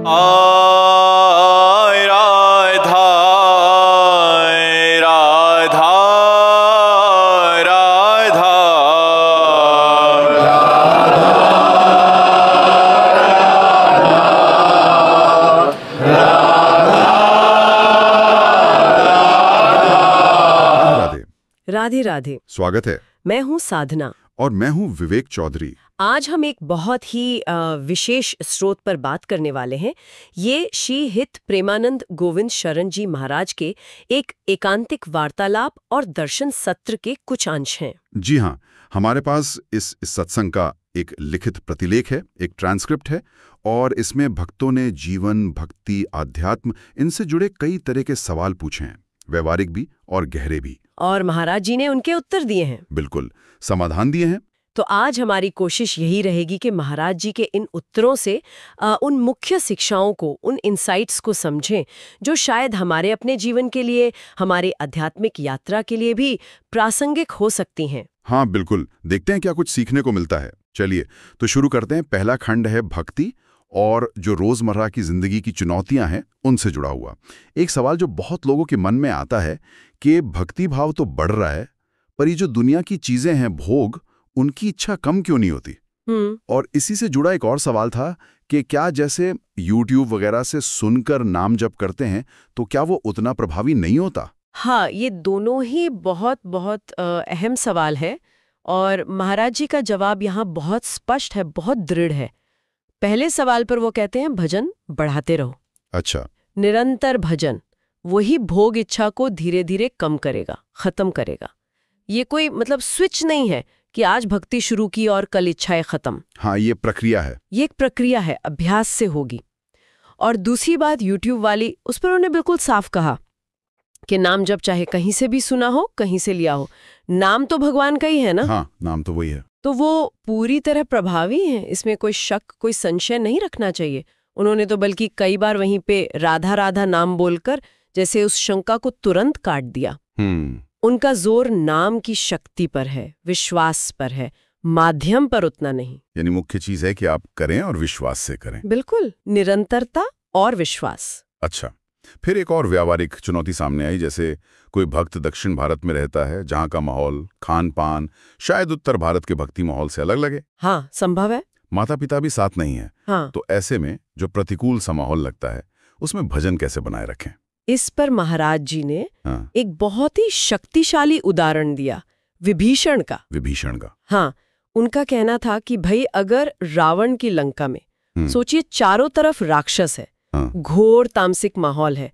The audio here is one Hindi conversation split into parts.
आय राधा राधा राधा राधे राधे। स्वागत है। मैं हूँ साधना और मैं हूँ विवेक चौधरी। आज हम एक बहुत ही विशेष स्रोत पर बात करने वाले हैं। ये श्री हित प्रेमानंद गोविंद शरण जी महाराज के एक एकांतिक वार्तालाप और दर्शन सत्र के कुछ अंश हैं। जी हाँ, हमारे पास इस सत्संग का एक लिखित प्रतिलेख है, एक ट्रांसक्रिप्ट है, और इसमें भक्तों ने जीवन, भक्ति, आध्यात्म इनसे जुड़े कई तरह के सवाल पूछे हैं, व्यवहारिक भी और गहरे भी। और महाराज जी ने उनके उत्तर दिए हैं। बिल्कुल, समाधान दिए हैं। तो आज हमारी कोशिश यही रहेगी कि महाराज जी के इन उत्तरों से उन मुख्य शिक्षाओं को, उन इनसाइट्स को समझें जो शायद हमारे अपने जीवन के लिए, हमारी आध्यात्मिक यात्रा के लिए भी प्रासंगिक हो सकती हैं। हाँ बिल्कुल, देखते हैं क्या कुछ सीखने को मिलता है। चलिए तो शुरू करते हैं। पहला खंड है भक्ति और जो रोजमर्रा की जिंदगी की चुनौतियां हैं उनसे जुड़ा हुआ। एक सवाल जो बहुत लोगों के मन में आता है कि भक्ति भाव तो बढ़ रहा है, पर ये जो दुनिया की चीजें हैं, भोग, उनकी इच्छा कम क्यों नहीं होती। और इसी से जुड़ा एक और सवाल था कि क्या जैसे YouTube वगैरह से सुनकर नाम जप करते हैं तो क्या वो उतना प्रभावी नहीं होता। हाँ, ये दोनों ही बहुत बहुत अहम सवाल है और महाराज जी का जवाब यहाँ बहुत स्पष्ट है, बहुत दृढ़ है। पहले सवाल पर वो कहते हैं भजन बढ़ाते रहो। अच्छा। निरंतर भजन वही भोग इच्छा को धीरे धीरे कम करेगा, खत्म करेगा। ये कोई मतलब स्विच नहीं है कि आज भक्ति शुरू की और कल इच्छाएं खत्म। हाँ, ये प्रक्रिया है। ये एक प्रक्रिया है, अभ्यास से होगी। और दूसरी बात YouTube वाली, उस पर उन्होंने बिल्कुल साफ कहा कि नाम जब चाहे कहीं से भी सुना हो, कहीं से लिया हो, नाम तो भगवान का ही है ना। हाँ, नाम तो वही है। तो वो पूरी तरह प्रभावी है, इसमें कोई शक, कोई संशय नहीं रखना चाहिए। उन्होंने तो बल्कि कई बार वहीं पे राधा राधा नाम बोलकर जैसे उस शंका को तुरंत काट दिया। उनका जोर नाम की शक्ति पर है, विश्वास पर है, माध्यम पर उतना नहीं। यानी मुख्य चीज है कि आप करें और विश्वास से करें। बिल्कुल, निरंतरता और विश्वास। अच्छा, फिर एक और व्यावहारिक चुनौती सामने आई। जैसे कोई भक्त दक्षिण भारत में रहता है जहाँ का माहौल, खान पान शायद उत्तर भारत के भक्ति माहौल से अलग लगे। हाँ, संभव है। माता पिता भी साथ नहीं है। हाँ। तो ऐसे में जो प्रतिकूल सा माहौल लगता है उसमें भजन कैसे बनाए रखें। इस पर महाराज जी ने एक बहुत ही शक्तिशाली उदाहरण दिया, विभीषण का। विभीषण का? हाँ, उनका कहना था कि भाई अगर रावण की लंका में सोचिए चारों तरफ राक्षस है, घोर तामसिक माहौल है,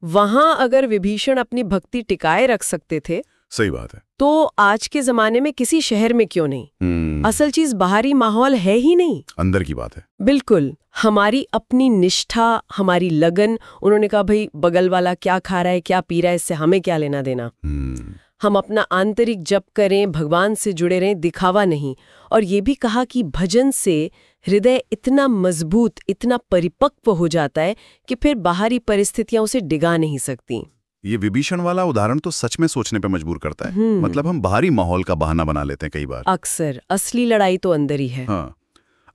वहां अगर विभीषण अपनी भक्ति टिकाए रख सकते थे, सही बात है, तो आज के जमाने में किसी शहर में क्यों नहीं। असल चीज बाहरी माहौल है ही नहीं, अंदर की बात है। बिल्कुल, हमारी अपनी निष्ठा, हमारी लगन। उन्होंने कहा भाई बगल वाला क्या खा रहा है, क्या पी रहा है, इससे हमें क्या लेना देना। हम अपना आंतरिक जप करें, भगवान से जुड़े रहें, दिखावा नहीं। और ये भी कहा कि भजन से हृदय इतना मजबूत, इतना परिपक्व हो जाता है कि फिर बाहरी परिस्थितियां उसे डिगा नहीं सकती। ये विभीषण वाला उदाहरण तो सच में सोचने पे मजबूर करता है। मतलब हम बाहरी माहौल का बहाना बना लेते हैं कई बार। अक्सर असली लड़ाई तो अंदर ही है। हाँ।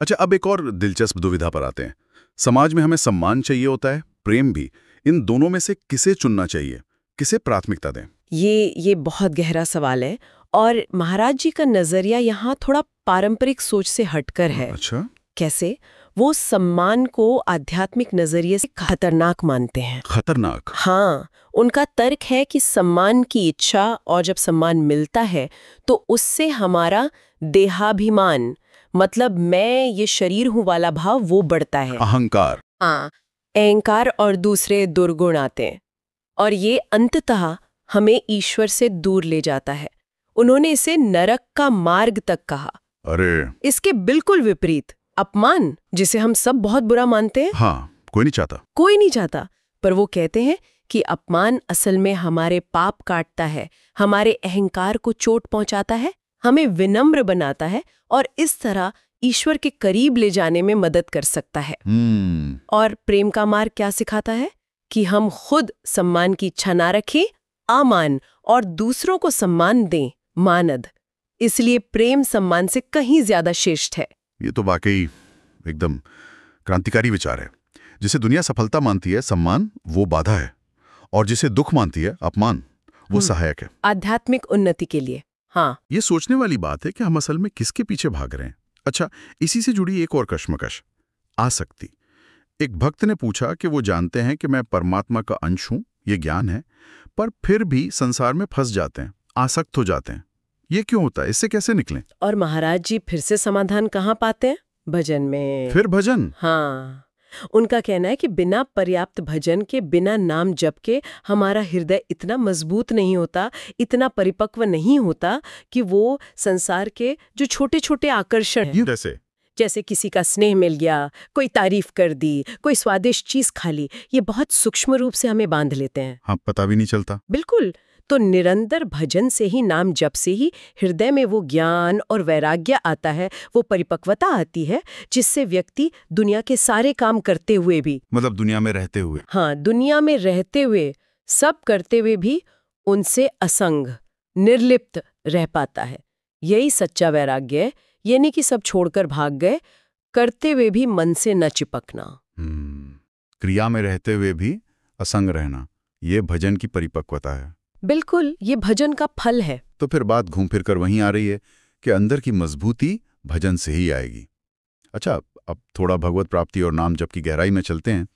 अच्छा, अब एक और दिलचस्प दुविधा पर आते हैं। समाज में हमें सम्मान चाहिए होता है, प्रेम भी। इन दोनों में से किसे चुनना चाहिए, किसे प्राथमिकता दें? ये बहुत गहरा सवाल है और महाराज जी का नजरिया यहाँ थोड़ा पारंपरिक सोच से हटकर है। अच्छा, कैसे? वो सम्मान को आध्यात्मिक नजरिए से खतरनाक मानते हैं। खतरनाक? हाँ, उनका तर्क है कि सम्मान की इच्छा, और जब सम्मान मिलता है तो उससे हमारा देहाभिमान, मतलब मैं ये शरीर हूँ वाला भाव, वो बढ़ता है। अहंकार। हाँ, अहंकार और दूसरे दुर्गुण आते हैं और ये अंततः हमें ईश्वर से दूर ले जाता है। उन्होंने इसे नरक का मार्ग तक कहा। अरे, इसके बिल्कुल विपरीत अपमान, जिसे हम सब बहुत बुरा मानते हैं। हाँ, कोई नहीं चाहता, पर वो कहते हैं कि अपमान असल में हमारे पाप काटता है, हमारे अहंकार को चोट पहुंचाता है, हमें विनम्र बनाता है और इस तरह ईश्वर के करीब ले जाने में मदद कर सकता है। और प्रेम का मार्ग क्या सिखाता है कि हम खुद सम्मान की इच्छा ना रखें, अमान, और दूसरों को सम्मान दें, मानद। इसलिए प्रेम सम्मान से कहीं ज्यादा श्रेष्ठ है। ये तो वाकई एकदम क्रांतिकारी विचार है। जिसे दुनिया सफलता मानती है सम्मान, वो बाधा है, और जिसे दुख मानती है अपमान, वो सहायक है। आध्यात्मिक उन्नति के लिए। हाँ, ये सोचने वाली बात है कि हम असल में किसके पीछे भाग रहे हैं। अच्छा, इसी से जुड़ी एक और कश्मकश, आसक्ति। एक भक्त ने पूछा कि वो जानते हैं कि मैं परमात्मा का अंश हूं, ये ज्ञान है, पर फिर भी संसार में फंस जाते हैं, आसक्त हो जाते हैं। ये क्यों होता है? इससे कैसे निकलें? और महाराज जी फिर से समाधान कहाँ पाते हैं? भजन में। फिर भजन? हाँ, उनका कहना है कि बिना पर्याप्त भजन के, बिना नाम जप के हमारा हृदय इतना मजबूत नहीं होता, इतना परिपक्व नहीं होता कि वो संसार के जो छोटे छोटे आकर्षण हैं, जैसे किसी का स्नेह मिल गया, कोई तारीफ कर दी, कोई स्वादिष्ट चीज खा ली, ये बहुत सूक्ष्म रूप से हमें बांध लेते हैं। हाँ, पता भी नहीं चलता। बिल्कुल। तो निरंतर भजन से ही, नाम जप से ही हृदय में वो ज्ञान और वैराग्य आता है, वो परिपक्वता आती है, जिससे व्यक्ति दुनिया के सारे काम करते हुए भी, मतलब दुनिया में रहते हुए, हाँ, दुनिया में रहते हुए, सब करते हुए भी उनसे असंग, निर्लिप्त रह पाता है। यही सच्चा वैराग्य है। ये नहीं कि सब छोड़कर भाग गए, करते हुए भी मन से न चिपकना। क्रिया में रहते हुए भी असंग रहना, ये भजन की परिपक्वता है। बिल्कुल, ये भजन का फल है। तो फिर बात घूम फिर कर वहीं आ रही है कि अंदर की मजबूती भजन से ही आएगी। अच्छा, अब थोड़ा भगवत प्राप्ति और नाम जप की गहराई में चलते हैं।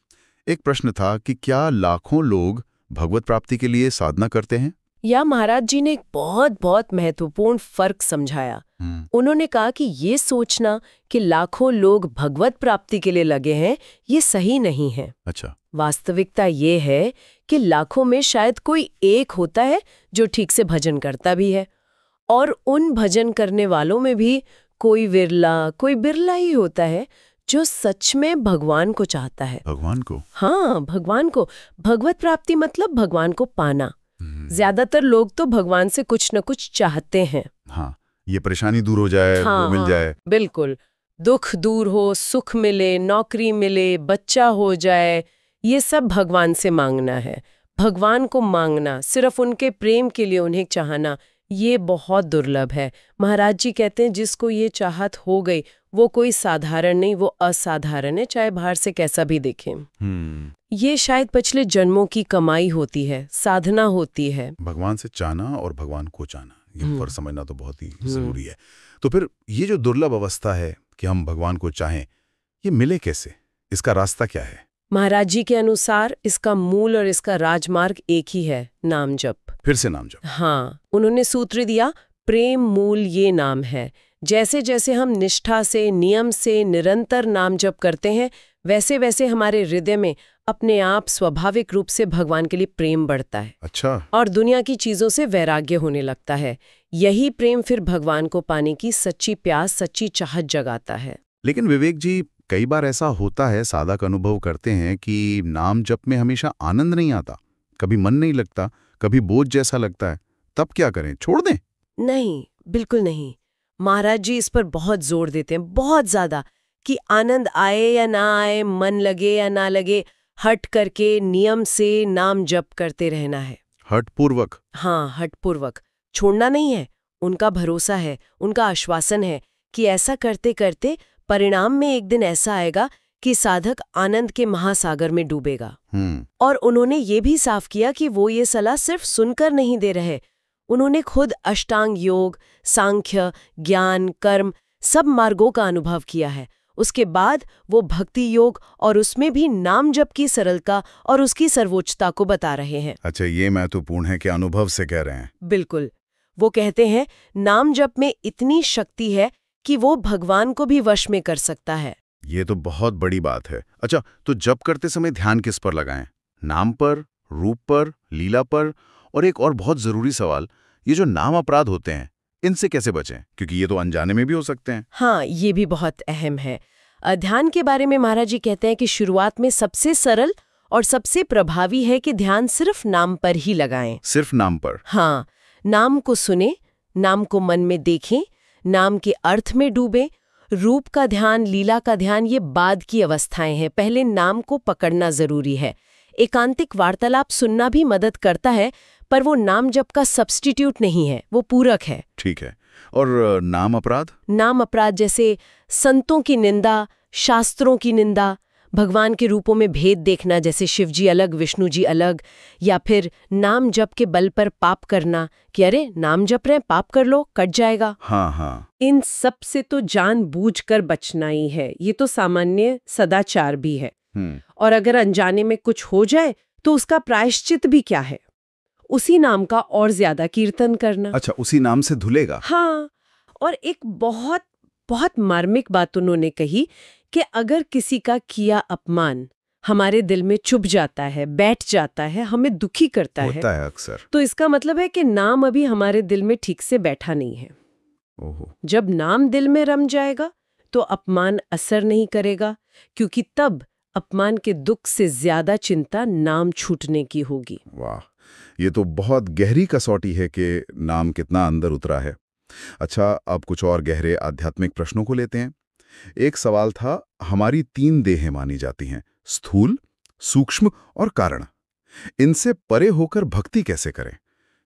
एक प्रश्न था कि क्या लाखों लोग भगवत प्राप्ति के लिए साधना करते हैं? या महाराज जी ने एक बहुत महत्वपूर्ण फर्क समझाया। उन्होंने कहा कि ये सोचना कि लाखों लोग भगवत प्राप्ति के लिए लगे हैं, ये सही नहीं है। अच्छा। वास्तविकता ये है कि लाखों में शायद कोई एक होता है जो ठीक से भजन करता भी है, और उन भजन करने वालों में भी कोई बिरला ही होता है जो सच में भगवान को चाहता है। भगवान को? हाँ, भगवान को। भगवत प्राप्ति मतलब भगवान को पाना। ज्यादातर लोग तो भगवान से कुछ न कुछ चाहते हैं। हाँ, ये परेशानी दूर हो जाए, वो मिल जाए। बिल्कुल, दुख दूर हो, सुख मिले, नौकरी मिले, बच्चा हो जाए, ये सब भगवान से मांगना है। भगवान को मांगना, सिर्फ उनके प्रेम के लिए उन्हें चाहना, ये बहुत दुर्लभ है। महाराज जी कहते हैं जिसको ये चाहत हो गई, वो कोई साधारण नहीं, वो असाधारण है, चाहे बाहर से कैसा भी दिखे। ये शायद पिछले जन्मों की कमाई होती है, साधना होती है। भगवान से चाहना और भगवान को चाहना, ये फर्क समझना तो बहुत ही जरूरी है। तो फिर ये जो दुर्लभ अवस्था है कि हम भगवान को चाहें, ये मिले कैसे? इसका रास्ता क्या है? महाराज जी के अनुसार इसका मूल और इसका राजमार्ग एक ही है, नाम जप। फिर से नाम जप? हाँ, उन्होंने सूत्र दिया, प्रेम मूल ये नाम है। जैसे जैसे हम निष्ठा से, नियम से निरंतर नाम जप करते हैं, वैसे वैसे हमारे हृदय में अपने आप स्वाभाविक रूप से भगवान के लिए प्रेम बढ़ता है। अच्छा। और दुनिया की चीजों से वैराग्य होने लगता है। यही प्रेम फिर भगवान को पाने की सच्ची प्यास, सच्ची चाहत जगाता है। लेकिन विवेक जी, कई बार ऐसा होता है, साधक अनुभव करते हैं कि नाम जप में हमेशा आनंद नहीं आता, कभी मन नहीं लगता, कभी बोझ जैसा लगता है। तब क्या करें? छोड़ दें? नहीं, बिल्कुल नहीं। महाराज जी इस पर बहुत जोर देते हैं, बहुत ज्यादा, कि आनंद आए या ना आए, मन लगे या ना लगे, हट करके नियम से नाम जप करते रहना है। हठपूर्वक? हाँ, हठपूर्वक। छोड़ना नहीं है। उनका भरोसा है, उनका आश्वासन है कि ऐसा करते करते परिणाम में एक दिन ऐसा आएगा कि साधक आनंद के महासागर में डूबेगा। और उन्होंने ये भी साफ किया कि वो ये सलाह सिर्फ सुनकर नहीं दे रहे, उन्होंने खुद अष्टांग योग, सांख्य, ज्ञान, कर्म सब मार्गों का अनुभव किया है। उसके बाद वो भक्ति योग और उसमें भी नाम जप की सरलता और उसकी सर्वोच्चता को बता रहे हैं। अच्छा, ये महत्वपूर्ण है कि अनुभव से कह रहे हैं। बिल्कुल। वो कहते हैं नाम जप में इतनी शक्ति है कि वो भगवान को भी वश में कर सकता है। ये तो बहुत बड़ी बात है। अच्छा, तो जप करते समय ध्यान किस पर लगाएं? नाम पर, रूप पर, लीला पर? और एक और बहुत जरूरी सवाल, ये जो नाम अपराध होते हैं, इनसे कैसे बचें? क्योंकि ये तो अनजाने में भी हो सकते हैं। हाँ, ये भी बहुत अहम है। ध्यान के बारे में महाराज जी कहते हैं कि शुरुआत में सबसे सरल और सबसे प्रभावी है कि ध्यान सिर्फ नाम पर ही लगाएं। सिर्फ नाम पर? हाँ, नाम को सुने, नाम को मन में देखें, नाम के अर्थ में डूबे। रूप का ध्यान, लीला का ध्यान ये बाद की अवस्थाएं हैं, पहले नाम को पकड़ना जरूरी है। एकांतिक वार्तालाप सुनना भी मदद करता है, पर वो नाम जप का सब्स्टिट्यूट नहीं है, वो पूरक है। ठीक है। और नाम अपराध? नाम अपराध जैसे संतों की निंदा, शास्त्रों की निंदा, भगवान के रूपों में भेद देखना, जैसे शिव जी अलग विष्णु जी अलग, या फिर नाम जप के बल पर पाप करना कि अरे नाम जप रहे हैं, पाप कर लो, कट जाएगा। हाँ हाँ। इन सब से तो जानबूझकर बचना ही है, ये तो सामान्य सदाचार भी है। और अगर अनजाने में कुछ हो जाए तो उसका प्रायश्चित भी क्या है? उसी नाम का और ज्यादा कीर्तन करना। अच्छा, उसी नाम से धुलेगा। हाँ, और एक बहुत बहुत मार्मिक बात उन्होंने कही कि अगर किसी का किया अपमान हमारे दिल में चुभ जाता है, बैठ जाता है, हमें दुखी करता होता है अक्सर, तो इसका मतलब है कि नाम अभी हमारे दिल में ठीक से बैठा नहीं है। ओहो। जब नाम दिल में रम जाएगा तो अपमान असर नहीं करेगा, क्योंकि तब अपमान के दुख से ज्यादा चिंता नाम छूटने की होगी। वाह, ये तो बहुत गहरी कसौटी है कि नाम कितना अंदर उतरा है। अच्छा, अब कुछ और गहरे आध्यात्मिक प्रश्नों को लेते हैं। एक सवाल था, हमारी 3 देहें मानी जाती हैं, स्थूल, सूक्ष्म और कारण। इनसे परे होकर भक्ति कैसे करें?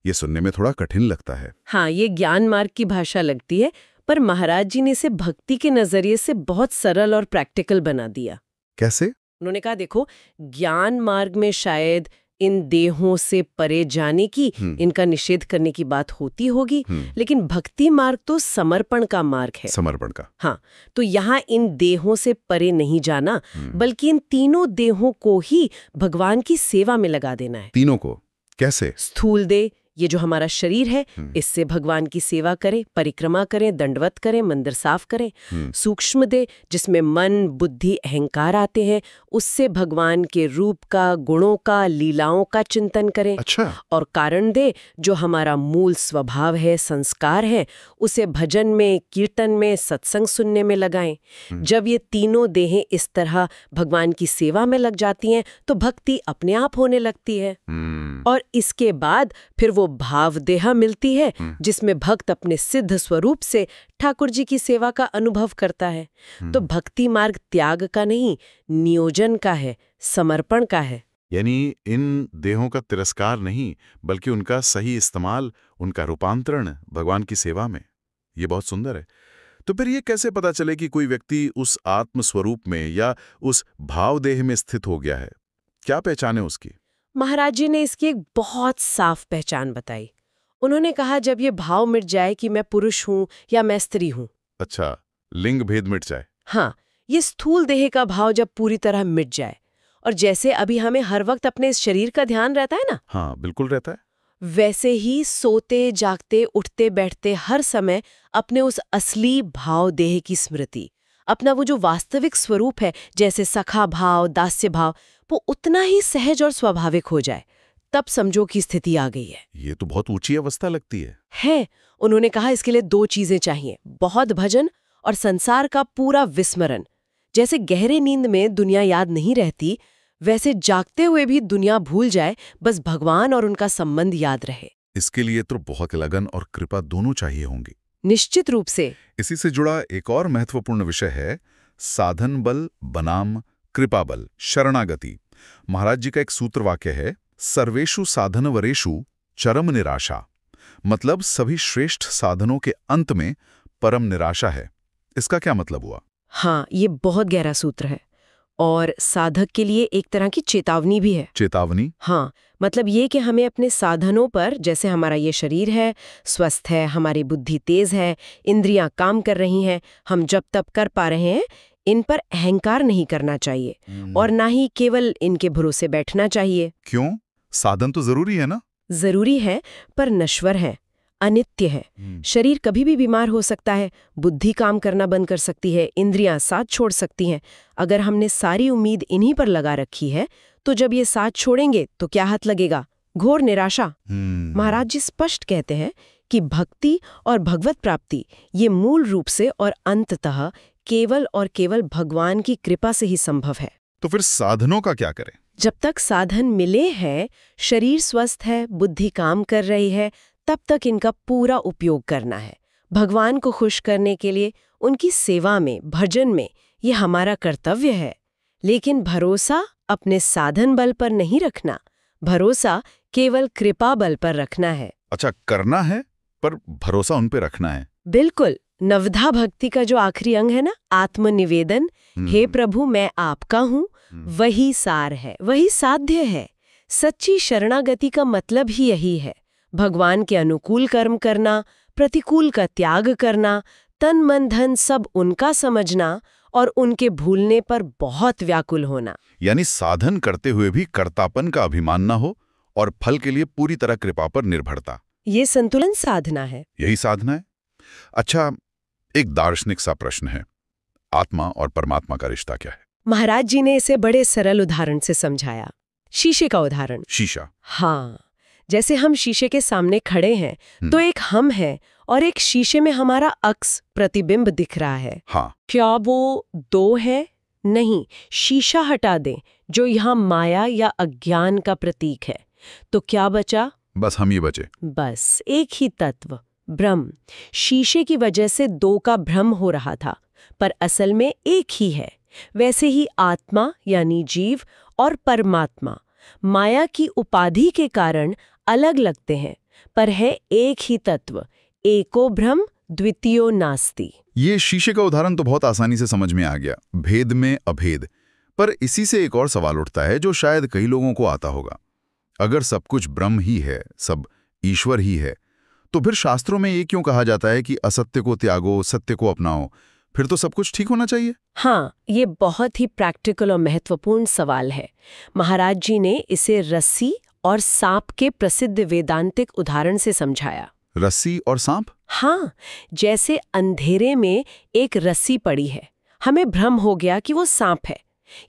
ये सुनने में थोड़ा कठिन लगता है। हाँ, ये ज्ञान मार्ग की भाषा लगती है, पर महाराज जी ने इसे भक्ति के नजरिए से बहुत सरल और प्रैक्टिकल बना दिया। कैसे? उन्होंने कहा, देखो, ज्ञान मार्ग में शायद इन देहों से परे जाने की, इनका निषेध करने की बात होती होगी, लेकिन भक्ति मार्ग तो समर्पण का मार्ग है। समर्पण का। हाँ, तो यहाँ इन देहों से परे नहीं जाना, बल्कि इन तीनों देहों को ही भगवान की सेवा में लगा देना है। तीनों को कैसे? स्थूल देह, ये जो हमारा शरीर है, इससे भगवान की सेवा करें, परिक्रमा करें, दंडवत करें, मंदिर साफ करें। सूक्ष्म देह, जिसमें मन, बुद्धि, अहंकार आते हैं, उससे भगवान के रूप का, गुणों का, लीलाओं का चिंतन करें। अच्छा। और कारण देह, जो हमारा मूल स्वभाव है, संस्कार है, उसे भजन में, कीर्तन में, सत्संग सुनने में लगाएं। जब ये तीनों देहें इस तरह भगवान की सेवा में लग जाती हैं तो भक्ति अपने आप होने लगती है। और इसके बाद फिर वो भाव देह मिलती है, जिसमें भक्त अपने सिद्ध स्वरूप से ठाकुर जी की सेवा का अनुभव करता है। तो भक्ति मार्ग त्याग का नहीं, नियोजन का है, समर्पण का है। यानी इन देहों का तिरस्कार नहीं, बल्कि उनका सही इस्तेमाल, उनका रूपांतरण भगवान की सेवा में। ये बहुत सुंदर है। तो फिर ये कैसे पता चले कि कोई व्यक्ति उस आत्म स्वरूप में या उस भाव देह में स्थित हो गया है? क्या पहचान है उसकी? महाराज जी ने इसकी एक बहुत साफ पहचान बताई। उन्होंने कहा, जब ये भाव मिट जाए कि मैं पुरुष हूँ या मैं स्त्री हूँ। अच्छा, लिंग भेद मिट जाए। हाँ, ये स्थूल देह का भाव जब पूरी तरह मिट जाए, और जैसे अभी हमें हर वक्त अपने इस शरीर का ध्यान रहता है ना, हाँ बिल्कुल रहता है, वैसे ही सोते जागते उठते बैठते हर समय अपने उस असली भाव देह की स्मृति, अपना वो जो वास्तविक स्वरूप है, जैसे सखा भाव, दास्य भाव, वो उतना ही सहज और स्वाभाविक हो जाए, तब समझो की स्थिति आ गई है। ये तो बहुत ऊंची अवस्था लगती है। उन्होंने कहा, इसके लिए 2 चीजें चाहिए, बहुत भजन और संसार का पूरा विस्मरण। जैसे गहरे नींद में दुनिया याद नहीं रहती, वैसे जागते हुए भी दुनिया भूल जाए, बस भगवान और उनका संबंध याद रहे। इसके लिए तो बहुत लगन और कृपा दोनों चाहिए होंगी। निश्चित रूप से। इसी से जुड़ा एक और महत्वपूर्ण विषय है साधन बल बनाम कृपा बल, शरणागति। महाराज जी का एक सूत्र वाक्य है, सर्वेषु साधनवरेषु चरम निराशा। मतलब सभी श्रेष्ठ साधनों के अंत में परम निराशा है। इसका क्या मतलब हुआ? हाँ, ये बहुत गहरा सूत्र है और साधक के लिए एक तरह की चेतावनी भी है। चेतावनी? हाँ, मतलब ये कि हमें अपने साधनों पर, जैसे हमारा ये शरीर है, स्वस्थ है, हमारी बुद्धि तेज है, इंद्रियां काम कर रही हैं, हम जब तब कर पा रहे हैं, इन पर अहंकार नहीं करना चाहिए और ना ही केवल इनके भरोसे बैठना चाहिए। क्यों? साधन तो जरूरी है ना? जरूरी है, पर नश्वर है, अनित्य है। शरीर कभी भी बीमार हो सकता है, बुद्धि काम करना बंद कर सकती है, इंद्रियां साथ छोड़ सकती हैं। अगर हमने सारी उम्मीद इन्हीं पर लगा रखी है, तो जब ये साथ छोड़ेंगे तो क्या हाथ लगेगा? घोर निराशा। महाराज जी स्पष्ट कहते हैं कि भक्ति और भगवत प्राप्ति ये मूल रूप से और अंततः केवल और केवल भगवान की कृपा से ही संभव है। तो फिर साधनों का क्या करें? जब तक साधन मिले हैं, शरीर स्वस्थ है, बुद्धि काम कर रही है, तब तक इनका पूरा उपयोग करना है। भगवान को खुश करने के लिए, उनकी सेवा में, भजन में, ये हमारा कर्तव्य है। लेकिन भरोसा अपने साधन बल पर नहीं रखना, भरोसा केवल कृपा बल पर रखना है। अच्छा, करना है पर भरोसा उन पे रखना है। बिल्कुल। नवधा भक्ति का जो आखिरी अंग है ना, आत्मनिवेदन, हे प्रभु मैं आपका हूँ, वही सार है, वही साध्य है। सच्ची शरणागति का मतलब ही यही है, भगवान के अनुकूल कर्म करना, प्रतिकूल का त्याग करना, तन मन धन सब उनका समझना और उनके भूलने पर बहुत व्याकुल होना। यानी साधन करते हुए भी कर्तापन का अभिमान न हो और फल के लिए पूरी तरह कृपा पर निर्भरता। ये संतुलन साधना है। यही साधना है। अच्छा, एक दार्शनिक सा प्रश्न है, आत्मा और परमात्मा का रिश्ता क्या है? महाराज जी ने इसे बड़े सरल उदाहरण से समझाया। शीशे का उदाहरण। शीशा। हाँ, जैसे हम शीशे के सामने खड़े हैं तो एक हम है और एक शीशे में हमारा अक्स प्रतिबिंब दिख रहा है। हाँ। क्या वो दो है? नहीं, शीशा हटा दें जो यहाँ माया या अज्ञान का प्रतीक है, तो क्या बचा? बस हम ही बचे। बस एक ही तत्व, ब्रह्म। शीशे की वजह से दो का भ्रम हो रहा था, पर असल में एक ही है। वैसे ही आत्मा यानी जीव और परमात्मा माया की उपाधि के कारण अलग लगते हैं, पर है एक ही तत्व, एको ब्रह्म द्वितीयो नास्ति। ये शीशे का उदाहरण तो बहुत आसानी से समझ में आ गया, भेद में अभेद। पर इसी से एक और सवाल उठता है जो शायद कई लोगों को आता होगा। अगर सब कुछ ब्रह्म ही है, सब ईश्वर ही है, तो फिर शास्त्रों में ये क्यों कहा जाता है कि असत्य को त्यागो, सत्य को अपनाओ? फिर तो सब कुछ ठीक होना चाहिए। हाँ, ये बहुत ही प्रैक्टिकल और महत्वपूर्ण सवाल है। महाराज जी ने इसे रस्सी और सांप के प्रसिद्ध वेदांतिक उदाहरण से समझाया। रस्सी और सांप? हाँ, जैसे अंधेरे में एक रस्सी पड़ी है, हमें भ्रम हो गया कि वो सांप है।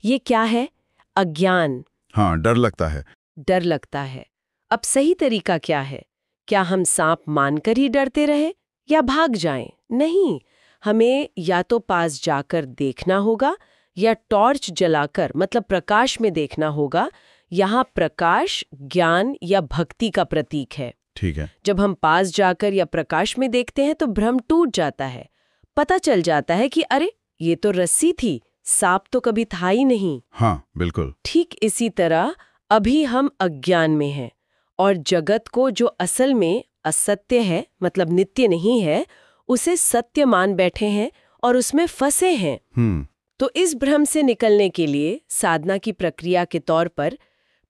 ये क्या है? अज्ञान। हाँ, डर लगता है। डर लगता है। अब सही तरीका क्या है? क्या हम सांप मानकर ही डरते रहे या भाग जाएं? नहीं, हमें या तो पास जाकर देखना होगा या टॉर्च जलाकर, मतलब प्रकाश में देखना होगा। यहाँ प्रकाश ज्ञान या भक्ति का प्रतीक है। ठीक है। जब हम पास जाकर या प्रकाश में देखते हैं तो भ्रम टूट जाता है। पता चल जाता है कि अरे, ये तो रस्सी थी, सांप तो कभी था ही नहीं। हाँ, बिल्कुल। ठीक इसी तरह अभी हम अज्ञान में हैं और जगत को जो असल में असत्य है, मतलब नित्य नहीं है, उसे सत्य मान बैठे हैं और उसमें फंसे हैं। तो इस भ्रम से निकलने के लिए साधना की प्रक्रिया के तौर पर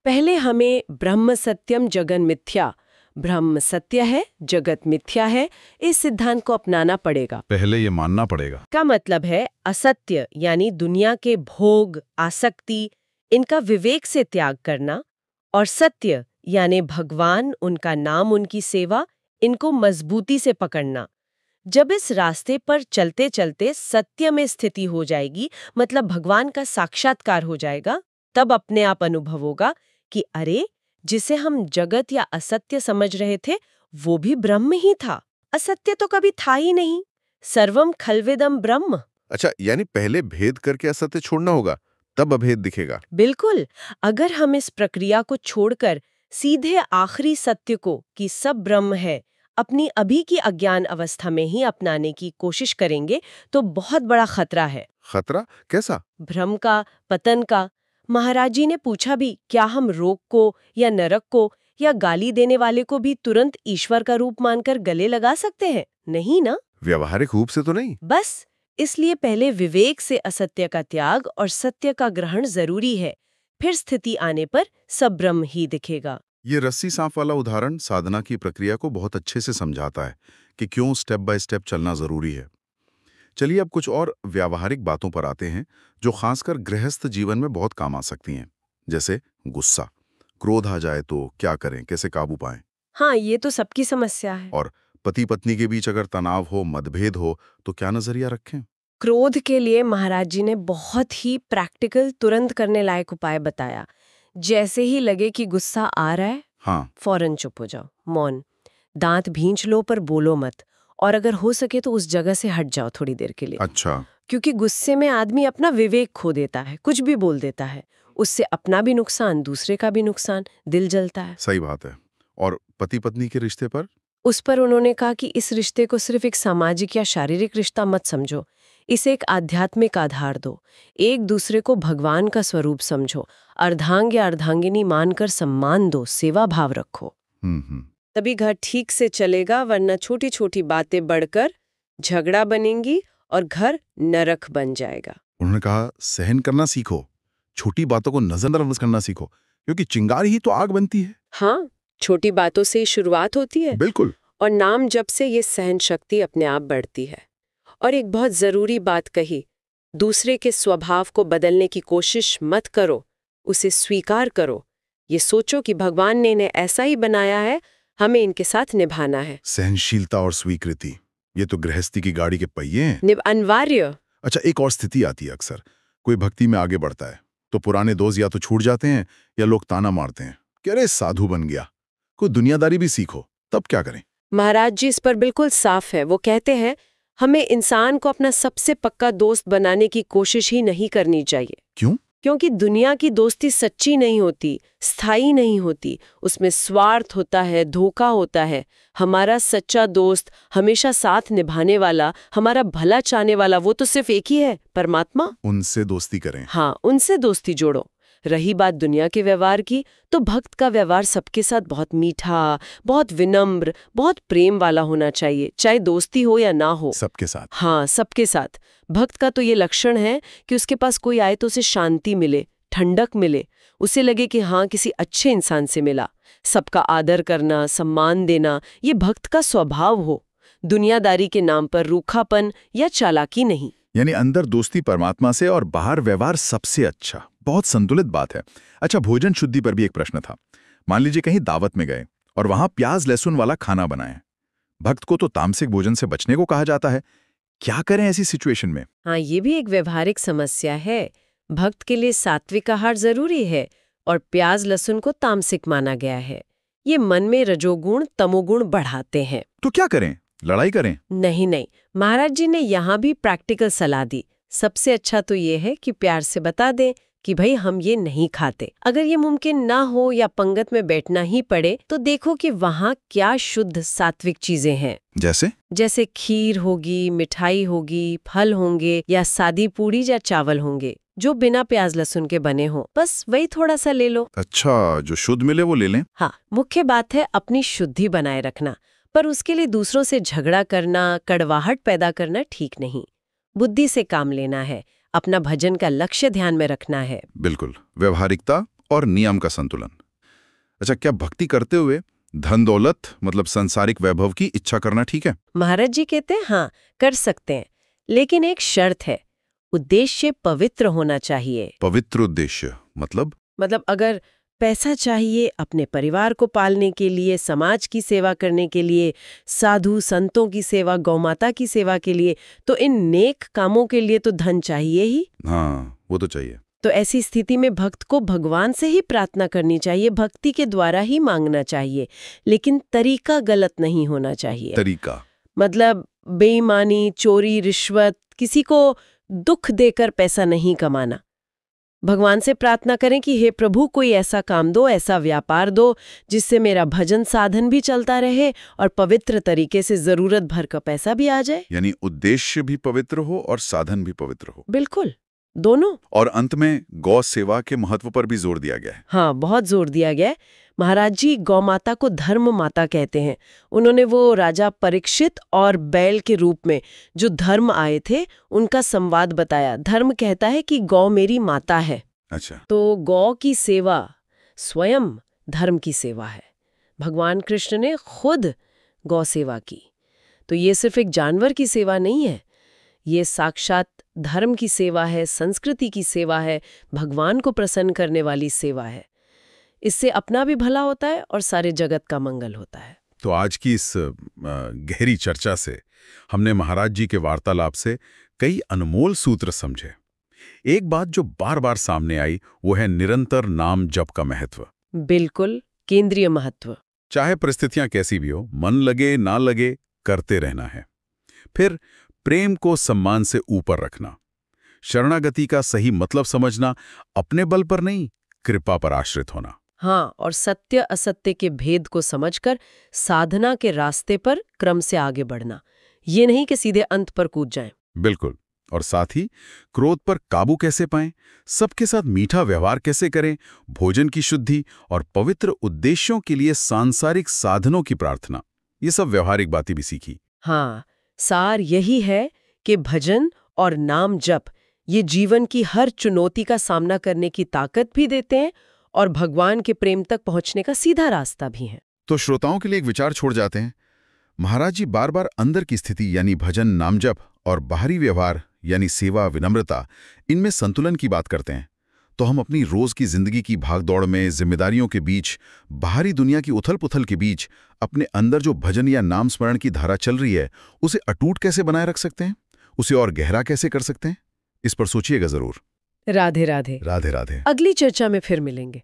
पहले हमें ब्रह्म सत्यम जगन मिथ्या, ब्रह्म सत्य है जगत मिथ्या है, इस सिद्धांत को अपनाना पड़ेगा। पहले ये मानना पड़ेगा। का मतलब है असत्य यानी दुनिया के भोग, आसक्ति, इनका विवेक से त्याग करना, और सत्य यानी भगवान, उनका नाम, उनकी सेवा, इनको मजबूती से पकड़ना। जब इस रास्ते पर चलते चलते सत्य में स्थिति हो जाएगी, मतलब भगवान का साक्षात्कार हो जाएगा, तब अपने आप अनुभव होगा कि अरे, जिसे हम जगत या असत्य समझ रहे थे वो भी ब्रह्म ही था। असत्य तो कभी था ही नहीं। सर्वम खल्विदम ब्रह्म। अच्छा, यानी पहले भेद करके असत्य छोड़ना होगा, तब अभेद दिखेगा। बिल्कुल। अगर हम इस प्रक्रिया को छोड़कर सीधे आखिरी सत्य को कि सब ब्रह्म है अपनी अभी की अज्ञान अवस्था में ही अपनाने की कोशिश करेंगे तो बहुत बड़ा खतरा है। खतरा कैसा? भ्रम का, पतन का। महाराज जी ने पूछा भी, क्या हम रोग को या नरक को या गाली देने वाले को भी तुरंत ईश्वर का रूप मानकर गले लगा सकते हैं? नहीं ना। व्यवहारिक रूप से तो नहीं। बस इसलिए पहले विवेक से असत्य का त्याग और सत्य का ग्रहण जरूरी है, फिर स्थिति आने पर सब ब्रह्म ही दिखेगा। ये रस्सी सांप वाला उदाहरण साधना की प्रक्रिया को बहुत अच्छे से समझाता है कि क्यों स्टेप बाय स्टेप चलना जरूरी है। चलिए अब कुछ और व्यावहारिक बातों पर आते हैं जो खासकर गृहस्थ जीवन में बहुत काम आ सकती हैं, जैसे गुस्सा। क्रोध आ जाए तो क्या करें, कैसे काबू पाएं? हाँ, ये तो सबकी समस्या है। और पति पत्नी के बीच अगर तनाव हो, मतभेद हो, तो क्या नजरिया रखें? क्रोध के लिए महाराज जी ने बहुत ही प्रैक्टिकल, तुरंत करने लायक उपाय बताया। जैसे ही लगे कि गुस्सा आ रहा है, हाँ, फौरन चुप हो जाओ, मौन। दांत भींच लो पर बोलो मत, और अगर हो सके तो उस जगह से हट जाओ थोड़ी देर के लिए। अच्छा। क्योंकि गुस्से में आदमी अपना विवेक खो देता है, कुछ भी बोल देता है, उससे अपना भी नुकसान, दूसरे का भी नुकसान, दिल जलता है। सही बात है। और पति पत्नी के रिश्ते पर? उस पर उन्होंने कहा कि इस रिश्ते को सिर्फ एक सामाजिक या शारीरिक रिश्ता मत समझो, इसे एक आध्यात्मिक आधार दो। एक दूसरे को भगवान का स्वरूप समझो, अर्धांग या अर्धांगिनी मानकर सम्मान दो, सेवा भाव रखो। तभी घर ठीक से चलेगा, वरना छोटी छोटी बातें बढ़कर झगड़ा बनेंगी और घर नरक बन जाएगा। उन्होंने कहा सहन करना सीखो, छोटी बातों को नजरअंदाज करना सीखो, क्योंकि चिंगारी ही तो आग बनती है। हाँ, छोटी बातों से ही शुरुआत होती है बिल्कुल। और नाम जप से ये सहन शक्ति अपने आप बढ़ती है। और एक बहुत जरूरी बात कही, दूसरे के स्वभाव को बदलने की कोशिश मत करो, उसे स्वीकार करो। ये सोचो कि भगवान ने इन्हें ऐसा ही बनाया है, हमें इनके साथ निभाना है। सहनशीलता और स्वीकृति, ये तो गृहस्थी की गाड़ी के पहिए हैं। अनिवार्य। अच्छा, एक और स्थिति आती है अक्सर, कोई भक्ति में आगे बढ़ता है तो पुराने दोस्त या तो छूट जाते हैं या लोग ताना मारते हैं कि अरे साधु बन गया, कोई दुनियादारी भी सीखो। तब क्या करें? महाराज जी इस पर बिल्कुल साफ है। वो कहते हैं हमें इंसान को अपना सबसे पक्का दोस्त बनाने की कोशिश ही नहीं करनी चाहिए। क्यों? क्योंकि दुनिया की दोस्ती सच्ची नहीं होती, स्थायी नहीं होती, उसमें स्वार्थ होता है, धोखा होता है। हमारा सच्चा दोस्त, हमेशा साथ निभाने वाला, हमारा भला चाहने वाला, वो तो सिर्फ एक ही है, परमात्मा। उनसे दोस्ती करें। हाँ, उनसे दोस्ती जोड़ो। रही बात दुनिया के व्यवहार की, तो भक्त का व्यवहार सबके साथ बहुत मीठा, बहुत विनम्र, बहुत प्रेम वाला होना चाहिए, चाहे दोस्ती हो या ना हो। सबके साथ। हाँ, सबके साथ। भक्त का तो ये लक्षण है कि उसके पास कोई आए तो उसे शांति मिले, ठंडक मिले, उसे लगे कि हाँ किसी अच्छे इंसान से मिला। सबका आदर करना, सम्मान देना, ये भक्त का स्वभाव हो, दुनियादारी के नाम पर रूखापन या चालाकी नहीं। यानी अंदर दोस्ती परमात्मा से और बाहर व्यवहार सबसे अच्छा। बहुत संतुलित बात है। अच्छा, भोजन शुद्धि पर भी एक प्रश्न था। मान लीजिए कहीं दावत में गए और वहां प्याज लहसुन वाला खाना बनाए। भक्त को तो तामसिक भोजन से बचने को कहा जाता है, क्या करें ऐसी सिचुएशन में? हाँ, ये भी एक व्यवहारिक समस्या है। भक्त के लिए सात्विक आहार जरूरी है और प्याज लहसुन को तामसिक माना गया है। ये मन में रजोगुण तमोगुण बढ़ाते हैं। तो क्या करें? लड़ाई करें? नहीं, महाराज जी ने यहाँ भी प्रैक्टिकल सलाह दी। सबसे अच्छा तो ये है कि प्यार से बता दें कि भाई हम ये नहीं खाते। अगर ये मुमकिन ना हो या पंगत में बैठना ही पड़े तो देखो कि वहाँ क्या शुद्ध सात्विक चीजें हैं। जैसे खीर होगी, मिठाई होगी, फल होंगे या सादी पूड़ी या चावल होंगे जो बिना प्याज लहसुन के बने हो। बस वही थोड़ा सा ले लो। अच्छा, जो शुद्ध मिले वो ले लें। हाँ, मुख्य बात है अपनी शुद्धि बनाए रखना, पर उसके लिए दूसरों से झगड़ा करना, कड़वाहट पैदा करना ठीक नहीं। बुद्धि से काम लेना है, अपना भजन का लक्ष्य ध्यान में रखना है। बिल्कुल, व्यवहारिकता और नियम का संतुलन। अच्छा, क्या भक्ति करते हुए धन दौलत मतलब सांसारिक वैभव की इच्छा करना ठीक है? महाराज जी कहते हैं हाँ, कर सकते हैं, लेकिन एक शर्त है, उद्देश्य पवित्र होना चाहिए। पवित्र उद्देश्य मतलब अगर पैसा चाहिए अपने परिवार को पालने के लिए, समाज की सेवा करने के लिए, साधु संतों की सेवा, गौमाता की सेवा के लिए, तो इन नेक कामों के लिए तो धन चाहिए ही। हाँ, वो तो चाहिए। तो ऐसी स्थिति में भक्त को भगवान से ही प्रार्थना करनी चाहिए, भक्ति के द्वारा ही मांगना चाहिए, लेकिन तरीका गलत नहीं होना चाहिए। तरीका मतलब बेईमानी, चोरी, रिश्वत, किसी को दुख देकर पैसा नहीं कमाना। भगवान से प्रार्थना करें कि हे प्रभु, कोई ऐसा काम दो, ऐसा व्यापार दो जिससे मेरा भजन साधन भी चलता रहे और पवित्र तरीके से जरूरत भर का पैसा भी आ जाए। यानी उद्देश्य भी पवित्र हो और साधन भी पवित्र हो। बिल्कुल, दोनों। और अंत में गौ सेवा के महत्व पर भी जोर दिया गया है। हाँ, बहुत जोर दिया गया है। महाराज जी गौ माता को धर्म माता कहते हैं। उन्होंने वो राजा परीक्षित और बैल के रूप में जो धर्म आए थे उनका संवाद बताया। धर्म कहता है कि गौ मेरी माता है। अच्छा, तो गौ की सेवा स्वयं धर्म की सेवा है। भगवान कृष्ण ने खुद गौ सेवा की। तो ये सिर्फ एक जानवर की सेवा नहीं है, ये साक्षात धर्म की सेवा है, संस्कृति की सेवा है, भगवान को प्रसन्न करने वाली सेवा है। इससे अपना भी भला होता है और सारे जगत का मंगल होता है। तो आज की इस गहरी चर्चा से हमने महाराज जी के वार्तालाप से कई अनमोल सूत्र समझे। एक बात जो बार बार सामने आई वो है निरंतर नाम जप का महत्व। बिल्कुल, केंद्रीय महत्व। चाहे परिस्थितियां कैसी भी हो, मन लगे ना लगे, करते रहना है। फिर प्रेम को सम्मान से ऊपर रखना, शरणागति का सही मतलब समझना, अपने बल पर नहीं कृपा पर आश्रित होना। हाँ, और सत्य असत्य के भेद को समझकर साधना के रास्ते पर क्रम से आगे बढ़ना, ये नहीं कि सीधे अंत पर कूद जाएं। बिल्कुल। और साथ ही क्रोध पर काबू कैसे पाएं, सबके साथ मीठा व्यवहार कैसे करें, भोजन की शुद्धि और पवित्र उद्देश्यों के लिए सांसारिक साधनों की प्रार्थना, ये सब व्यवहारिक बातें भी सीखी। हाँ, सार यही है कि भजन और नाम जप ये जीवन की हर चुनौती का सामना करने की ताकत भी देते हैं और भगवान के प्रेम तक पहुंचने का सीधा रास्ता भी है। तो श्रोताओं के लिए एक विचार छोड़ जाते हैं। महाराज जी बार बार अंदर की स्थिति यानी भजन नामजप और बाहरी व्यवहार यानी सेवा विनम्रता, इनमें संतुलन की बात करते हैं। तो हम अपनी रोज की जिंदगी की भागदौड़ में, जिम्मेदारियों के बीच, बाहरी दुनिया की उथल-पुथल के बीच अपने अंदर जो भजन या नाम स्मरण की धारा चल रही है, उसे अटूट कैसे बनाए रख सकते हैं, उसे और गहरा कैसे कर सकते हैं? इस पर सोचिएगा जरूर। राधे राधे। राधे राधे। अगली चर्चा में फिर मिलेंगे।